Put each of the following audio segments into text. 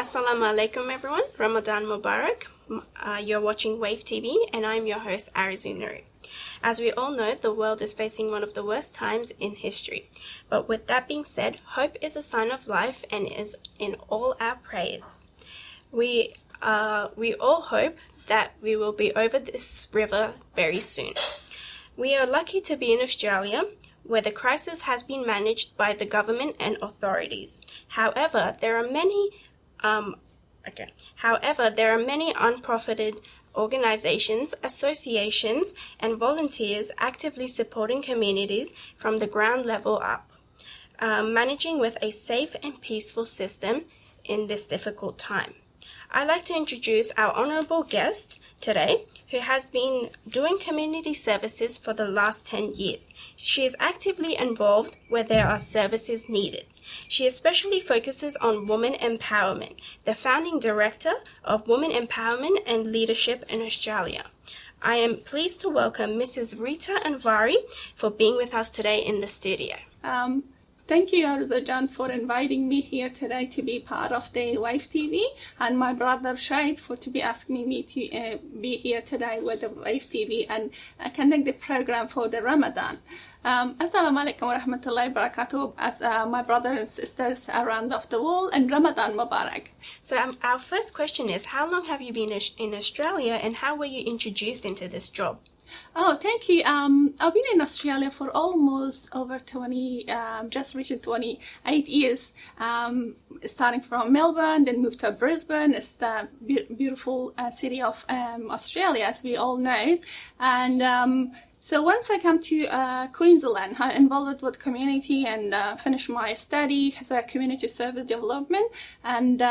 Assalamu alaikum everyone, Ramadan Mubarak. You're watching Wave TV and I'm your host Arzeou Noori. As we all know, the world is facing one of the worst times in history. But with that being said, hope is a sign of life and is in all our prayers. We all hope that we will be over this river very soon. We are lucky to be in Australia, where the crisis has been managed by the government and authorities. However, there are many unprofited organizations, associations, and volunteers actively supporting communities from the ground level up, managing with a safe and peaceful system in this difficult time. I'd like to introduce our honourable guest today, who has been doing community services for the last 10 years. She is actively involved where there are services needed. She especially focuses on women empowerment, the founding director of Women Empowerment and Leadership in Australia. I am pleased to welcome Mrs. Rita Anwari for being with us today in the studio. Thank you, Arzeou, for inviting me here today to be part of the Wave TV, and my brother Shaib to be asking me to be here today with the Wave TV and conduct the program for the Ramadan. Assalamu alaikum wa rahmatullahi wa barakatuh, as my brothers and sisters around of the world, and Ramadan Mubarak. So our first question is, how long have you been in Australia and how were you introduced into this job? Oh, thank you. I've been in Australia for almost over 28 years, starting from Melbourne, then moved to Brisbane. It's the beautiful city of Australia, as we all know. And so once I come to Queensland, I involved with community and finished my study as a community service development. And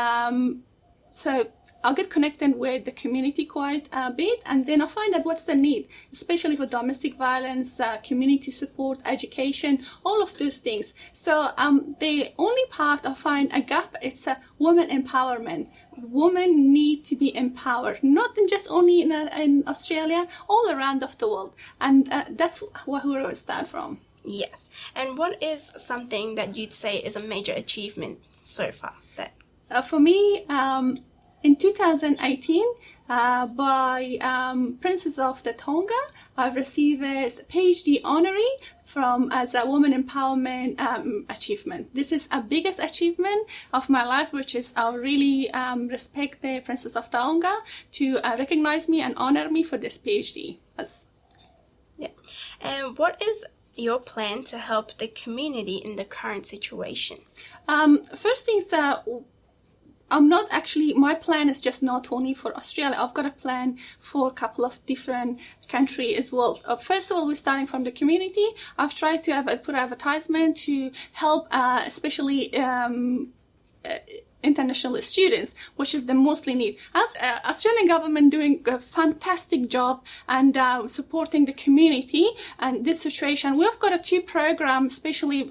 so I'll get connected with the community quite a bit, and then I find out what's the need, especially for domestic violence, community support, education, all of those things. So the only part I find a gap, it's a women empowerment. Women need to be empowered, not just only in Australia, all around of the world. And that's where we start from. Yes. And what is something that you'd say is a major achievement so far? For me, in 2018, by Princess of the Tonga, I've received a PhD honorary as a woman empowerment achievement. This is a biggest achievement of my life, which is I really respect the Princess of Tonga to recognize me and honor me for this PhD. Yeah. And what is your plan to help the community in the current situation? First things, my plan is just not only for Australia. I've got a plan for a couple of different countries as well. First of all, we're starting from the community. I've tried to put advertisement to help, especially international students, which is the mostly need. As Australian government doing a fantastic job and supporting the community and this situation. We've got two programs specially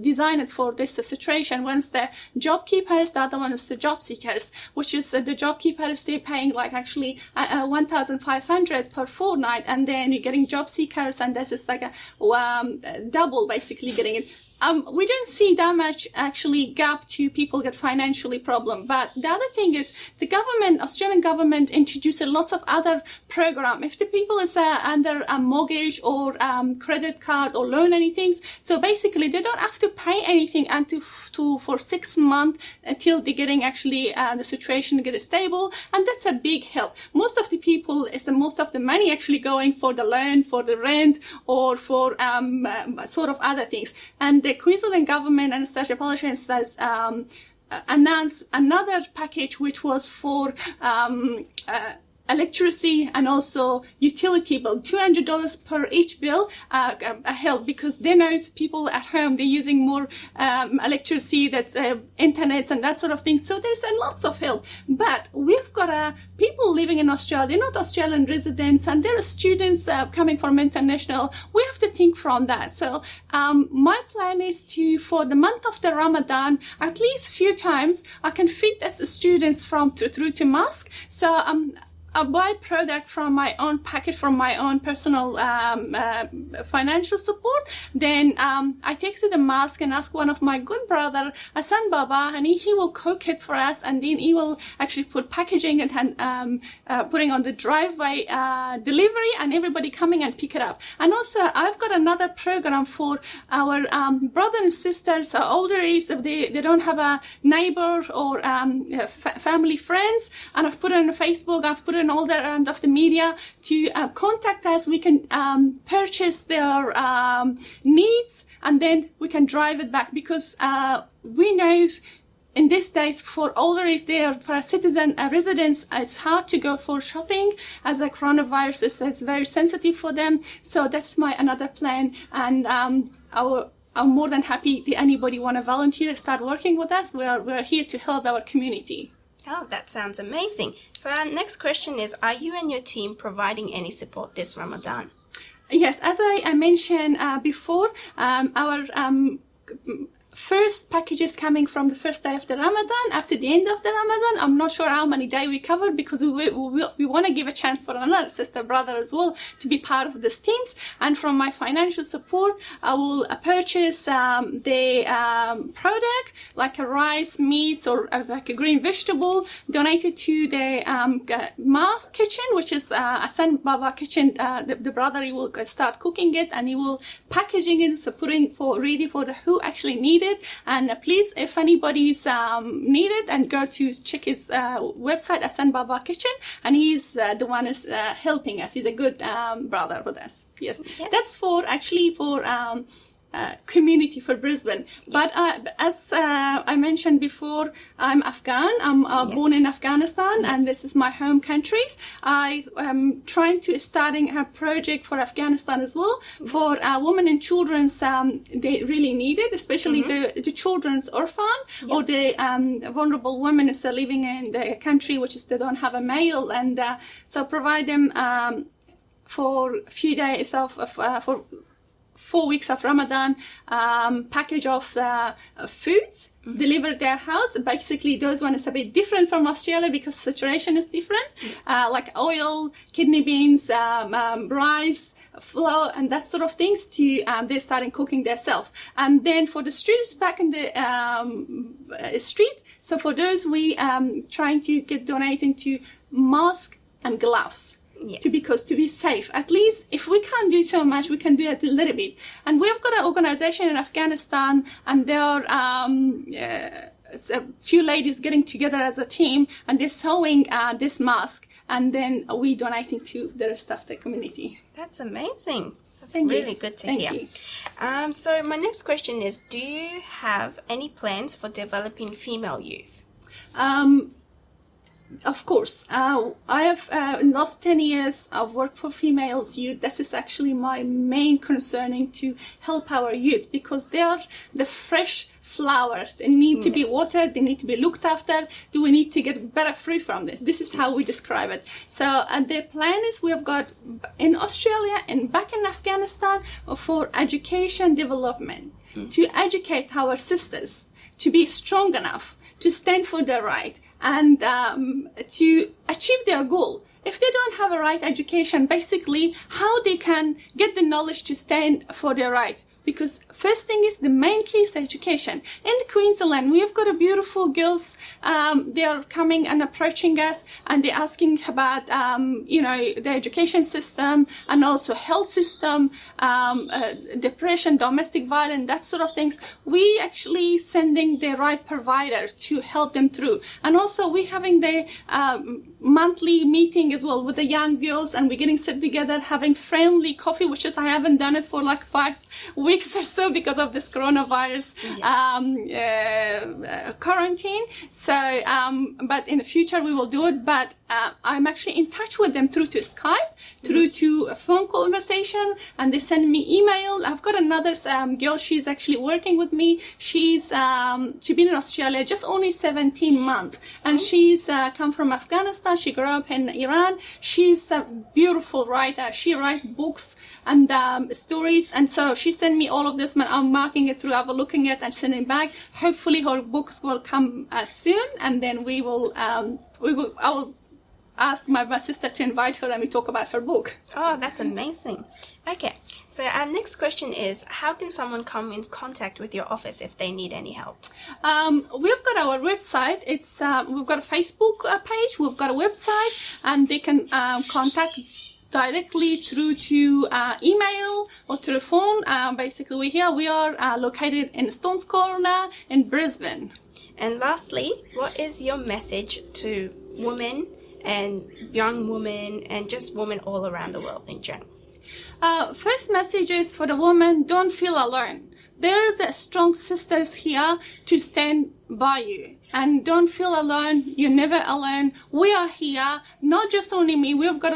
designed for this situation. One's the job keepers, the other one is the job seekers, which is the job keepers, they're paying like actually 1,500 per fortnight, and then you're getting job seekers, and that's just like a double basically getting it. We don't see that much actually gap to people get financially problem. But the other thing is the government, Australian government introduced lots of other program. If the people is under a mortgage or credit card or loan anything, so basically they don't have to pay anything until for 6 months until they're getting actually the situation get stable, and that's a big help. Most of the people most of the money actually going for the loan, for the rent, or for sort of other things. And the Queensland government and state politicians has announced another package which was for electricity and also utility bill, $200 per each bill help, because they know people at home, they're using more electricity, that's internet and that sort of thing. So there's lots of help. But we've got people living in Australia, they're not Australian residents, and there are students coming from international. We have to think from that. So my plan is to, for the month of the Ramadan, at least few times I can feed the students through to mosque. So buy product from my own packet, from my own personal financial support, then I take to the mosque and ask one of my good brother, Hassan Baba, and he will cook it for us, and then he will actually put packaging and putting on the driveway delivery, and everybody coming and pick it up. And also I've got another program for our brothers and sisters, older age, if they don't have a neighbor or family friends, and I've put it on Facebook, I've put it on all the of the media to contact us. We can purchase their needs, and then we can drive it back, because we know in these days for older age, for a citizen, residents, it's hard to go for shopping, as a coronavirus is very sensitive for them. So that's my another plan, and I'm more than happy if anybody want to volunteer, start working with us. We're here to help our community. Oh, that sounds amazing. So our next question is, are you and your team providing any support this Ramadan? Yes, as I mentioned before, our first packages coming from the first day of the Ramadan, after the end of the Ramadan. I'm not sure how many days we covered, because we want to give a chance for another sister brother as well to be part of these teams. And from my financial support, I will purchase the product like a rice, meats, or like a green vegetable, donated to the mosque kitchen, which is Hassan Baba kitchen. The brother, he will start cooking it, and he will packaging it, so putting ready for the who actually need it. And please, if anybody's needed, and go to check his website, Hassan Baba Kitchen, and he's the one is helping us. He's a good brother with us. Yes, okay. That's for community for Brisbane. But as I mentioned before, I'm Afghan. I'm born in Afghanistan, and this is my home country. I am trying to starting a project for Afghanistan as well, for women and children. They really need it, especially the children's orphan, or the vulnerable women who are living in the country which is they don't have a male, and so provide them for a few days for 4 weeks of Ramadan, package of foods delivered their house. Basically, those ones are a bit different from Australia, because the situation is different, like oil, kidney beans, rice, flour, and that sort of things. They're starting cooking themselves. And then for the streets back in the street, so for those we trying to get donating to mask and gloves. Yeah. To be safe. At least if we can't do so much, we can do a little bit. And we've got an organization in Afghanistan, and there are a few ladies getting together as a team, and they're sewing this mask, and then we donating to the rest of the community. That's amazing. That's really good to hear. You. So my next question is, do you have any plans for developing female youth? Of course, I have in the last 10 years I've worked for females youth. This is actually my main concerning, to help our youth, because they are the fresh flowers. They need to be watered, they need to be looked after. Do we need to get better fruit from this? This is how we describe it. So, and the plan is we have got in Australia and back in Afghanistan for education development, to educate our sisters to be strong enough to stand for their right, and to achieve their goal. If they don't have a right education, basically, how they can get the knowledge to stand for their right? Because first thing is the main key is education. In Queensland, we've got a beautiful girls. They are coming and approaching us, and they're asking about, the education system, and also health system, depression, domestic violence, that sort of things. We actually sending the right providers to help them through. And also we having the monthly meeting as well with the young girls, and we're getting sit together, having friendly coffee, which is I haven't done it for like 5 weeks or so because of this coronavirus quarantine. So, but in the future we will do it. But I'm actually in touch with them through to Skype, through to a phone conversation, and they send me email. I've got another girl. She's actually working with me. She's been in Australia just only 17 months, and she's come from Afghanistan. She grew up in Iran. She's a beautiful writer. She writes books and stories, and so she sent me all of this. I'm marking it through, I'm looking at and sending back. Hopefully her books will come soon, and then I will ask my sister to invite her and we talk about her book. Oh, that's amazing. Okay, so our next question is, how can someone come in contact with your office if they need any help? We've got our website. It's we've got a Facebook page, we've got a website, and they can contact directly through to email or through phone. Basically, we are located in Stones Corner in Brisbane. And lastly, what is your message to women and young women and just women all around the world in general? First message is for the woman, don't feel alone. There is a strong sisters here to stand by you. And don't feel alone. You're never alone. We are here. Not just only me. We've got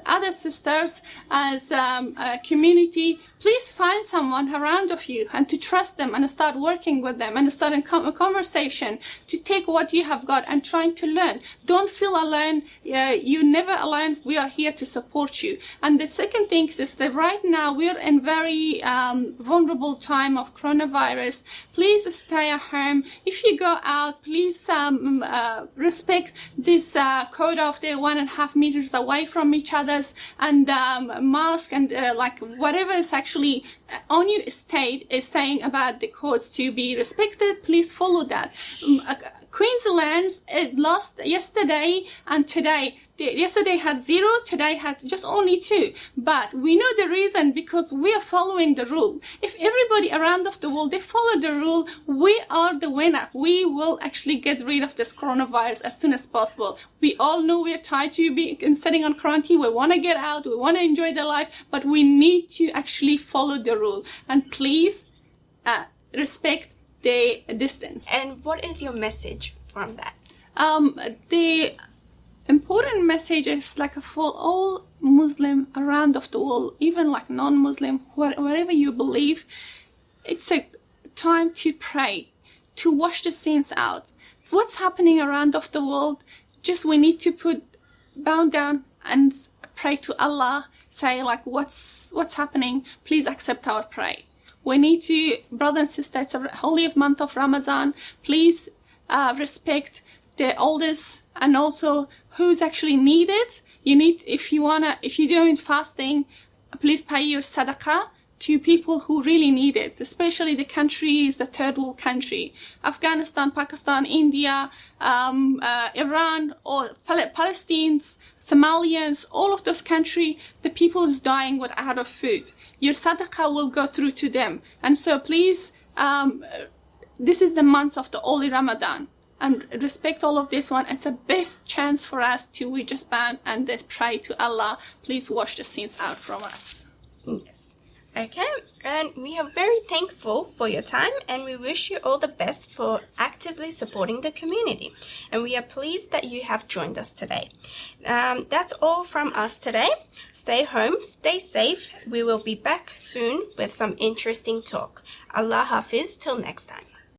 other sisters as a community. Please find someone around of you and to trust them and start working with them and start a conversation to take what you have got and trying to learn. Don't feel alone. You're never alone. We are here to support you. And the second thing is that right now we're in very vulnerable time of coronavirus. Please stay at home. If you go out, please respect this code of the 1.5 meters away from each other's and mask and like whatever is actually on your state is saying about the codes to be respected. Please follow that. Queensland lost yesterday and today. Yesterday had 0, today had just only 2. But we know the reason because we are following the rule. If everybody around of the world, they follow the rule, we are the winner. We will actually get rid of this coronavirus as soon as possible. We all know we are tired to be sitting on quarantine. We want to get out. We want to enjoy the life. But we need to actually follow the rule. And please respect the distance. And what is your message from that? The important message is like for all Muslim around of the world, even like non-Muslim, wherever you believe, it's a time to pray, to wash the sins out. So what's happening around of the world, just we need to bow down and pray to Allah, say like what's happening, please accept our prayer. We need to, brothers and sisters, it's a holy month of Ramadan, please respect the elders and also who's actually needed. You need, if you're doing fasting, please pay your sadaqah to people who really need it, especially the countries, the third world country, Afghanistan, Pakistan, India, Iran, or Palestine, Somalians, all of those countries, the people is dying without of food. Your sadaqah will go through to them. And so please, this is the month of the holy Ramadan. And respect all of this one. It's a best chance for us to we just bow and just pray to Allah. Please wash the sins out from us. Yes. Okay. And we are very thankful for your time and we wish you all the best for actively supporting the community. And we are pleased that you have joined us today. That's all from us today. Stay home, stay safe. We will be back soon with some interesting talk. Allah Hafiz till next time.